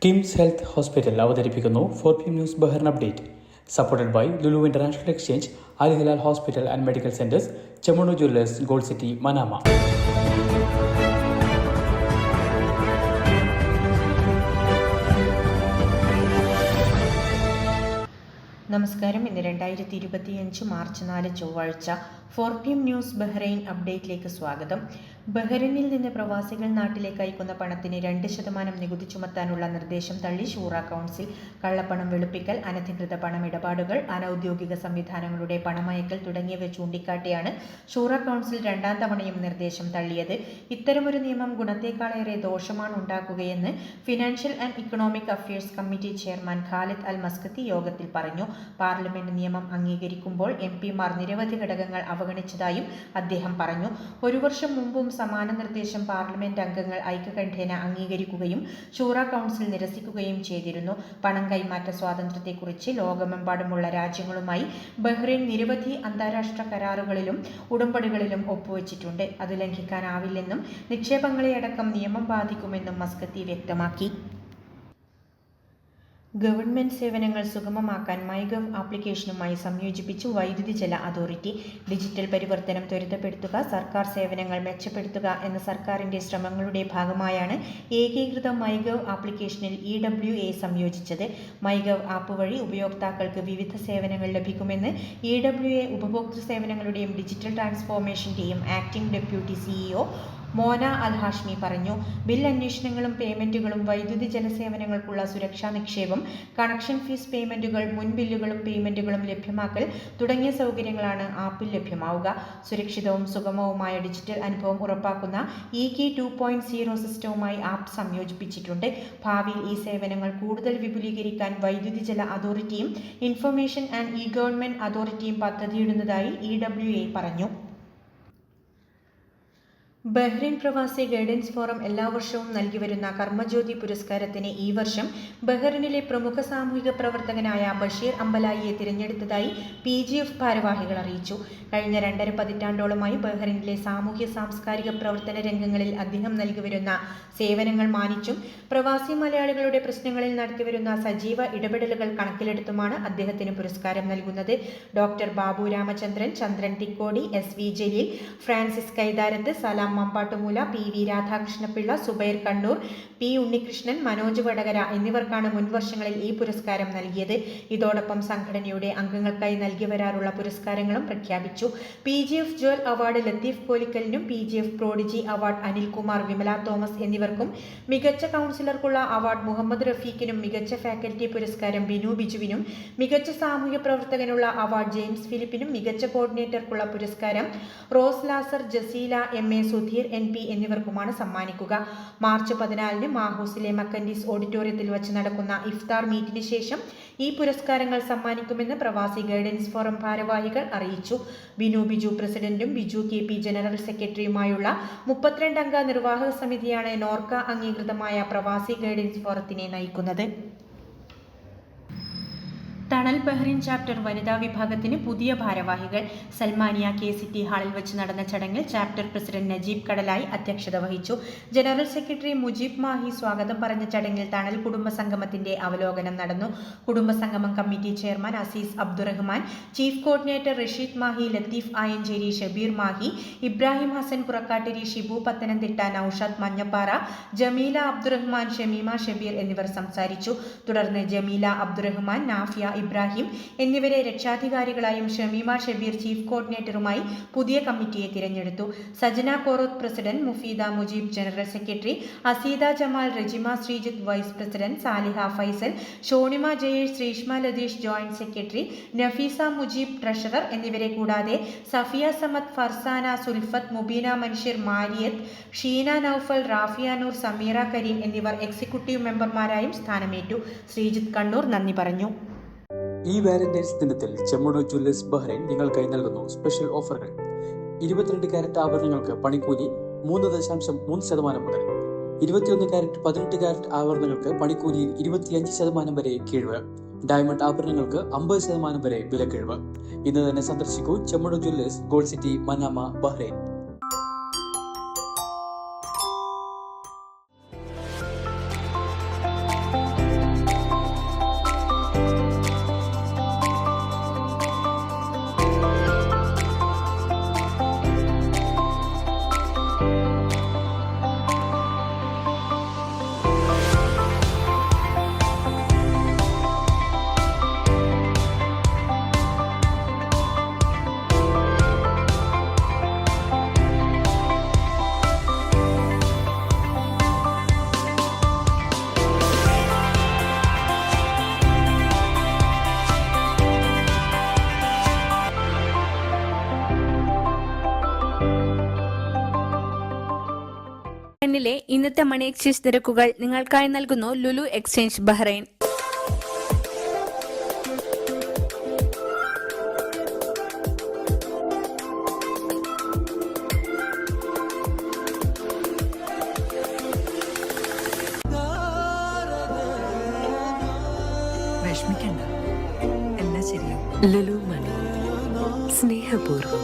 KIMS health hospital അവതരിപ്പിക്കുന്നു 4PM news Bahrain update. Supported by Lulu international exchange, Al Hilal hospital and medical centres, Chemmanur jewellers, gold city, Manama. നമസ്കാരം. ഇന്ന് 2025 March 4 ചൊവ്വാഴ്ച 4PM news Bahrain അപ്ഡേറ്റിലേക്ക് സ്വാഗതം. ബഹ്റൈനിൽ നിന്ന് പ്രവാസികൾ നാട്ടിലേക്ക് അയക്കുന്ന പണത്തിന് 2% നികുതി ചുമത്താനുള്ള നിർദ്ദേശം തള്ളി ഷൂറ കൗൺസിൽ. കള്ളപ്പണം വെളുപ്പിക്കൽ, അനധികൃത പണമിടപാടുകൾ, അനൌദ്യോഗിക സംവിധാനങ്ങളുടെ പണമയക്കൽ തുടങ്ങിയവ ചൂണ്ടിക്കാട്ടിയാണ് ഷൂറ കൗൺസിൽ രണ്ടാം തവണയും നിർദ്ദേശം തള്ളിയത്. ഇത്തരമൊരു നിയമം ഗുണത്തേക്കാളേറെ ദോഷമാണ് ഉണ്ടാക്കുകയെന്ന് financial and economic affairs committee chairman Khalid Al Maskati യോഗത്തിൽ പറഞ്ഞു. പാർലമെന്റ് നിയമം അംഗീകരിക്കുമ്പോൾ MP-മാർ നിരവധി ഘടകങ്ങൾ അവഗണിച്ചതായും അദ്ദേഹം പറഞ്ഞു. ഒരു വർഷം മുമ്പും സമാന നിർദ്ദേശം പാർലമെന്റ് അംഗങ്ങൾ ഐക്യകണ്ഠേന അംഗീകരിക്കുകയും ഷൂറ കൗൺസിൽ നിരസിക്കുകയും ചെയ്തിരുന്നു. പണം കൈമാറ്റ സ്വാതന്ത്ര്യത്തെക്കുറിച്ച് ലോകമെമ്പാടുമുള്ള രാജ്യങ്ങളുമായി ബഹ്റൈൻ നിരവധി അന്താരാഷ്ട്ര കരാറുകളിലും ഉടമ്പടികളിലും ഒപ്പുവെച്ചിട്ടുണ്ട്. അത് ലംഘിക്കാനാവില്ലെന്നും നിക്ഷേപങ്ങളെയടക്കം നിയമം ബാധിക്കുമെന്നും മസ്കത്തി വ്യക്തമാക്കി. ഗവൺമെന്റ് സേവനങ്ങൾ സുഗമമാക്കാൻ മൈഗവ് ആപ്ലിക്കേഷനുമായി സംയോജിപ്പിച്ചു വൈദ്യുതി ജല അതോറിറ്റി. ഡിജിറ്റൽ പരിവർത്തനം ത്വരിതപ്പെടുത്തുക, സർക്കാർ സേവനങ്ങൾ മെച്ചപ്പെടുത്തുക എന്ന സർക്കാരിന്റെ ശ്രമങ്ങളുടെ ഭാഗമായാണ് ഏകീകൃത മൈഗവ് ആപ്ലിക്കേഷനിൽ EWA സംയോജിച്ചത്. മൈഗവ് ആപ്പ് വഴി ഉപയോക്താക്കൾക്ക് വിവിധ സേവനങ്ങൾ ലഭിക്കുമെന്ന് EWA ഉപഭോക്തൃ സേവനങ്ങളുടെയും ഡിജിറ്റൽ ട്രാൻസ്ഫോർമേഷന്റെയും ആക്ടിംഗ് ഡെപ്യൂട്ടി CEO മോന അൽ ഹാഷ്മി പറഞ്ഞു. ബിൽ അന്വേഷണങ്ങളും പേയ്മെന്റുകളും, വൈദ്യുതി ജലസേവനങ്ങൾക്കുള്ള സുരക്ഷാ നിക്ഷേപം, കണക്ഷൻ ഫീസ് പേയ്മെന്റുകൾ, മുൻ ബില്ലുകളും പേയ്മെന്റുകളും ലഭ്യമാക്കൽ തുടങ്ങിയ സൗകര്യങ്ങളാണ് ആപ്പിൽ ലഭ്യമാവുക. സുരക്ഷിതവും സുഗമവുമായ ഡിജിറ്റൽ അനുഭവം ഉറപ്പാക്കുന്ന EKey 2.0 സിസ്റ്റവുമായി ആപ്പ് സംയോജിപ്പിച്ചിട്ടുണ്ട്. ഭാവിയിൽ ഈ സേവനങ്ങൾ കൂടുതൽ വിപുലീകരിക്കാൻ വൈദ്യുതി ജല അതോറിറ്റിയും ഇൻഫർമേഷൻ ആൻഡ് ഇ-ഗവൺമെന്റ് അതോറിറ്റിയും പദ്ധതിയിടുന്നതായി EWA പറഞ്ഞു. ബഹ്റൈൻ പ്രവാസി ഗൈഡൻസ് ഫോറം എല്ലാ വർഷവും നൽകിവരുന്ന കർമ്മജ്യോതി പുരസ്കാരത്തിന് ഈ വർഷം ബഹ്റൈനിലെ പ്രമുഖ സാമൂഹിക പ്രവർത്തകനായ ബഷീർ അമ്പലായിയെ തിരഞ്ഞെടുത്തതായി PGF ഭാരവാഹികൾ അറിയിച്ചു. കഴിഞ്ഞ 2.5 പതിറ്റാണ്ടോളമായി ബഹ്റൈനിലെ സാമൂഹ്യ സാംസ്കാരിക പ്രവർത്തന രംഗങ്ങളിൽ അദ്ദേഹം നൽകിവരുന്ന സേവനങ്ങൾ മാനിച്ചും പ്രവാസി മലയാളികളുടെ പ്രശ്നങ്ങളിൽ നടത്തിവരുന്ന സജീവ ഇടപെടലുകൾ കണക്കിലെടുത്തുമാണ് അദ്ദേഹത്തിന് പുരസ്കാരം നൽകുന്നത്. ഡോക്ടർ ബാബു രാമചന്ദ്രൻ, ചന്ദ്രൻ തിക്കോടി, SV ജലീൽ, ഫ്രാൻസിസ് കൈതാരത്ത്, സലാം മമ്പാട്ടുമൂല, PV രാധാകൃഷ്ണപിള്ള, സുബൈർ കണ്ണൂർ, P ഉണ്ണികൃഷ്ണൻ, മനോജ് വടകര എന്നിവർക്കാണ് മുൻവർഷങ്ങളിൽ ഈ പുരസ്കാരം നൽകിയത്. ഇതോടൊപ്പം സംഘടനയുടെ അംഗങ്ങൾക്കായി നൽകി വരാറുള്ള പുരസ്കാരങ്ങളും പ്രഖ്യാപിച്ചു. PGF ജ്വൽ അവാർഡ് ലത്തീഫ് കോലിക്കലിനും, PGF prodigy award Anilkumar, Vimala Thomas എന്നിവർക്കും, മികച്ച കൗൺസിലർക്കുള്ള അവാർഡ് മുഹമ്മദ് റഫീഖിനും, മികച്ച ഫാക്കൽറ്റി പുരസ്കാരം ബിനു ബിജുവിനും, മികച്ച സാമൂഹ്യ പ്രവർത്തകനുള്ള അവാർഡ് ജെയിംസ് ഫിലിപ്പിനും, മികച്ച കോർഡിനേറ്റർക്കുള്ള പുരസ്കാരം റോസ് ലാസർ, ജസീല MA, സുധീർ NP എന്നിവർക്കുമാണ് സമ്മാനിക്കുക. മാർച്ച് 14 മാഹൂസിലെ മക്കൻഡീസ് ഓഡിറ്റോറിയത്തിൽ വച്ച് നടക്കുന്ന ഇഫ്താർ മീറ്റിന് ശേഷം ഈ പുരസ്കാരങ്ങൾ സമ്മാനിക്കുമെന്ന് പ്രവാസി ഗൈഡൻസ് ഫോറം ഭാരവാഹികൾ അറിയിച്ചു. ബിനു ബിജു പ്രസിഡന്റും ബിജു KP ജനറൽ സെക്രട്ടറിയുമായുള്ള 32 അംഗ നിർവാഹക സമിതിയാണ് നോർക്ക അംഗീകൃതമായ പ്രവാസി ഗൈഡൻസ് ഫോറത്തിനെ നയിക്കുന്നത്. തണൽ ബഹ്റൈൻ ചാപ്റ്റർ വനിതാ വിഭാഗത്തിന് പുതിയ ഭാരവാഹികൾ. സൽമാനിയ KCT ഹാളിൽ വെച്ച് നടന്ന ചടങ്ങിൽ ചാപ്റ്റർ പ്രസിഡന്റ് നജീബ് കടലായി അധ്യക്ഷത വഹിച്ചു. ജനറൽ സെക്രട്ടറി മുജീബ് മാഹി സ്വാഗതം പറഞ്ഞ ചടങ്ങിൽ തണൽ കുടുംബസംഗമത്തിന്റെ അവലോകനം നടന്നു. കുടുംബസംഗമം committee chairman Azeez Abdurahman, chief coordinator Rasheed Mahe, Latheef Ayancheri, Shabeer Mahe, Ibrahim Hasan Purakkattiri, Shibu Pathanamthitta, Noushad Manjappara, Jameela Abdurahman, Shameema Shabeer എന്നിവർ സംസാരിച്ചു. തുടർന്ന് ജമീല അബ്ദുറഹ്മാൻ, നാഫിയ ഇബ്രാഹിം എന്നിവരെ രക്ഷാധികാരികളായും ഷമീമ ഷബീർ ചീഫ് കോർഡിനേറ്ററുമായി പുതിയ കമ്മിറ്റിയെ തിരഞ്ഞെടുത്തു. Sajana Koroth president, Mufeeda Mujeeb general secretary, Azeeda Jamal, Rejima Sreejith vice president, Saliha Faisal, Shonima Jayesh, Sreeshma Latheesh joint secretary, Nafeesa Mujeeb treasurer എന്നിവരെ കൂടാതെ സഫിയ സമദ്, ഫർസാന, സുൽഫത്ത്, മുബീന മൻഷിർ, മാരിയത്ത്, ഷീന നൌഫൽ, റാഫിയ നൂർ, സമീറ കരീം എന്നിവർ എക്സിക്യൂട്ടീവ് മെമ്പർമാരായും സ്ഥാനമേറ്റു. ശ്രീജിത്ത് കണ്ണൂർ നന്ദി പറഞ്ഞു. ഈ വാലന്റൈൻസ് ദിനത്തിൽ ചെമ്മണ്ണൂർ ജ്വല്ലേഴ്സ് ബഹ്റൈൻ നിങ്ങൾക്കായി നൽകുന്നു സ്പെഷ്യൽ ഓഫറുകൾ. 22 കാരറ്റ് ആഭരണങ്ങൾക്ക് പണിക്കൂലി 3.3% മുതൽ, 21 കാരറ്റ് 18 കാരറ്റ് ആഭരണങ്ങൾക്ക് പണിക്കൂലിയിൽ 25% വരെ കിഴിവ്, ഡയമണ്ട് ആഭരണങ്ങൾക്ക് 50% വരെ വിലക്കിഴിവ്. ഇന്ന് തന്നെ സന്ദർശിക്കൂ Chemmanur jewellers, gold city, Manama, Bahrain. ലുലുവിലെ ഇന്നത്തെ മണി എക്സ്ചേഞ്ച് നിരക്കുകൾ നിങ്ങൾക്കായി നൽകുന്നു ലുലു എക്സ്ചേഞ്ച് ബഹ്റൈൻ. വിഷമിക്കണ്ട, എല്ലാം ശരിയാവും. ലുലു മണി, സ്നേഹപൂർവ്വം.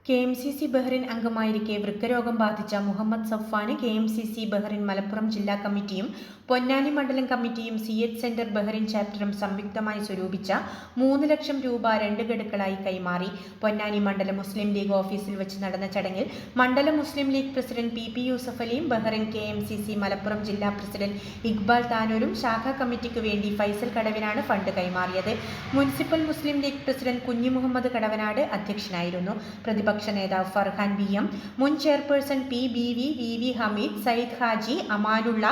KMCC ബഹ്റിൻ അംഗമായിരിക്കെ വൃക്കരോഗം ബാധിച്ച മുഹമ്മദ് സഫ്വാന് KMCC ബഹ്റിൻ മലപ്പുറം ജില്ലാ കമ്മിറ്റിയും പൊന്നാനി മണ്ഡലം കമ്മിറ്റിയും CH സെന്റർ ബഹ്റിൻ ചാപ്റ്ററും സംയുക്തമായി സ്വരൂപിച്ച 3 ലക്ഷം രൂപ 2 ഗഡുക്കളായി കൈമാറി. പൊന്നാനി മണ്ഡലം മുസ്ലിം ലീഗ് ഓഫീസിൽ വെച്ച് നടന്ന ചടങ്ങിൽ മണ്ഡലം മുസ്ലിം ലീഗ് പ്രസിഡന്റ് PP യൂസഫ് അലിയും ബഹ്റിൻ KMCC മലപ്പുറം ജില്ലാ പ്രസിഡന്റ് ഇക്ബാൽ താനൂരും ശാഖാ കമ്മിറ്റിക്ക് വേണ്ടി ഫൈസൽ കടവനാട് ഫണ്ട് കൈമാറിയത്. മുനിസിപ്പൽ മുസ്ലിം ലീഗ് പ്രസിഡന്റ് കുഞ്ഞി മുഹമ്മദ് കടവനാട് അധ്യക്ഷനായിരുന്നു. പ്രതിപക്ഷ നേതാവ് ഫർഹാൻ BM, മുൻ chairperson PBV, VV Hameed, Sayyid Haji, Amanulla,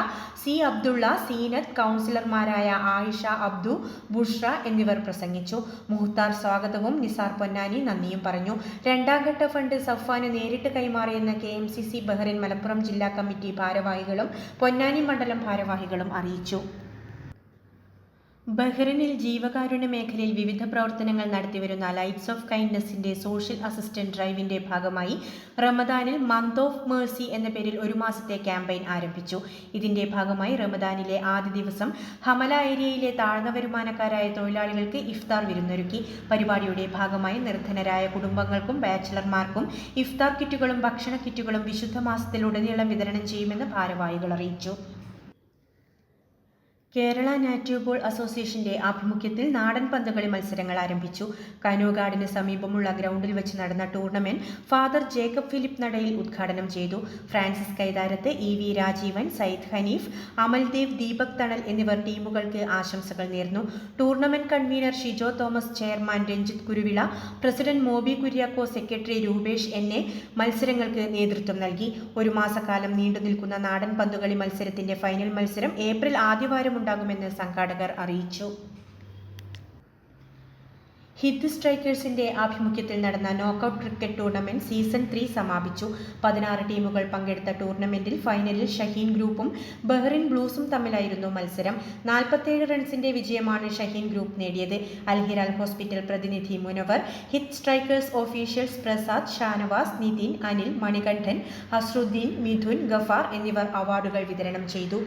C Abdulla, Seenath, കൗൺസിലർമാരായ ആയിഷ, അബ്ദു, ബുഷ്ര എന്നിവർ പ്രസംഗിച്ചു. മുഹ്താർ സ്വാഗതവും നിസാർ പൊന്നാനി നന്ദിയും പറഞ്ഞു. രണ്ടാം ഘട്ട ഫണ്ട് സഫ്വാന് നേരിട്ട് കൈമാറിയെന്ന് KMCC ബഹ്റിൻ മലപ്പുറം ജില്ലാ കമ്മിറ്റി ഭാരവാഹികളും പൊന്നാനി മണ്ഡലം ഭാരവാഹികളും അറിയിച്ചു. ബഹ്റിനിൽ ജീവകാരുണ്യ മേഖലയിൽ വിവിധ പ്രവർത്തനങ്ങൾ നടത്തിവരുന്ന ലൈറ്റ്സ് ഓഫ് കൈൻഡ്നസിന്റെ സോഷ്യൽ അസിസ്റ്റന്റ് ഡ്രൈവിന്റെ ഭാഗമായി റമദാനിൽ മന്ത് ഓഫ് മേഴ്സി എന്ന പേരിൽ 1 മാസത്തെ ക്യാമ്പയിൻ ആരംഭിച്ചു. ഇതിന്റെ ഭാഗമായി റമദാനിലെ ആദ്യ ദിവസം ഹമല ഏരിയയിലെ താഴ്ന്ന വരുമാനക്കാരായ തൊഴിലാളികൾക്ക് ഇഫ്താർ വിരുന്നൊരുക്കി. പരിപാടിയുടെ ഭാഗമായി നിർധനരായ കുടുംബങ്ങൾക്കും ബാച്ചിലർമാർക്കും ഇഫ്താർ കിറ്റുകളും ഭക്ഷണ കിറ്റുകളും വിശുദ്ധ മാസത്തിലുടനീളം വിതരണം ചെയ്യുമെന്ന് ഭാരവാഹികൾ അറിയിച്ചു. കേരള നാറ്റീവ് ബോൾ അസോസിയേഷന്റെ ആഭിമുഖ്യത്തിൽ നാടൻ പന്തുകളി മത്സരങ്ങൾ ആരംഭിച്ചു. കനോഗാർഡിന് സമീപമുള്ള ഗ്രൗണ്ടിൽ വെച്ച് നടന്ന ടൂർണമെന്റ് ഫാദർ ജേക്കബ് ഫിലിപ്പ് നടയിൽ ഉദ്ഘാടനം ചെയ്തു. ഫ്രാൻസിസ് കൈതാരത്ത്, EV രാജീവൻ, സയ്യിദ് ഹനീഫ്, അമൽദേവ്, ദീപക് തണൽ എന്നിവർ ടീമുകൾക്ക് ആശംസകൾ നേർന്നു. Tournament convener Shijo Thomas, chairman Ranjith Kuruvila, president Moby Kuriako, secretary Rupesh NA മത്സരങ്ങൾക്ക് നേതൃത്വം നൽകി. 1 മാസക്കാലം നീണ്ടുനിൽക്കുന്ന നാടൻ പന്തുകളി മത്സരത്തിന്റെ ഫൈനൽ മത്സരം ഏപ്രിൽ ആദ്യവാരം ഉണ്ടാകുമെന്ന് സംഘാടകർ അറിയിച്ചു. ഹിറ്റ് സ്ട്രൈക്കേഴ്സിന്റെ ആഭിമുഖ്യത്തിൽ നടന്ന നോക്കൌട്ട് ക്രിക്കറ്റ് ടൂർണമെന്റ് സീസൺ 3 സമാപിച്ചു. 16 ടീമുകൾ പങ്കെടുത്ത ടൂർണമെന്റിൽ ഫൈനലിൽ ഷഹീൻ ഗ്രൂപ്പും ബഹ്റിൻ ബ്ലൂസും തമ്മിലായിരുന്നു മത്സരം. 47 റൺസിന്റെ വിജയമാണ് ഷഹീൻ ഗ്രൂപ്പ് നേടിയത്. അൽഹിലാൽ ഹോസ്പിറ്റൽ പ്രതിനിധി Munavar, hit strikers officials Prasad, Shanavas, Nithin, Anil, Manikandan, Hasruddeen, Midhun, Gafar എന്നിവർ അവാർഡുകൾ വിതരണം ചെയ്തു.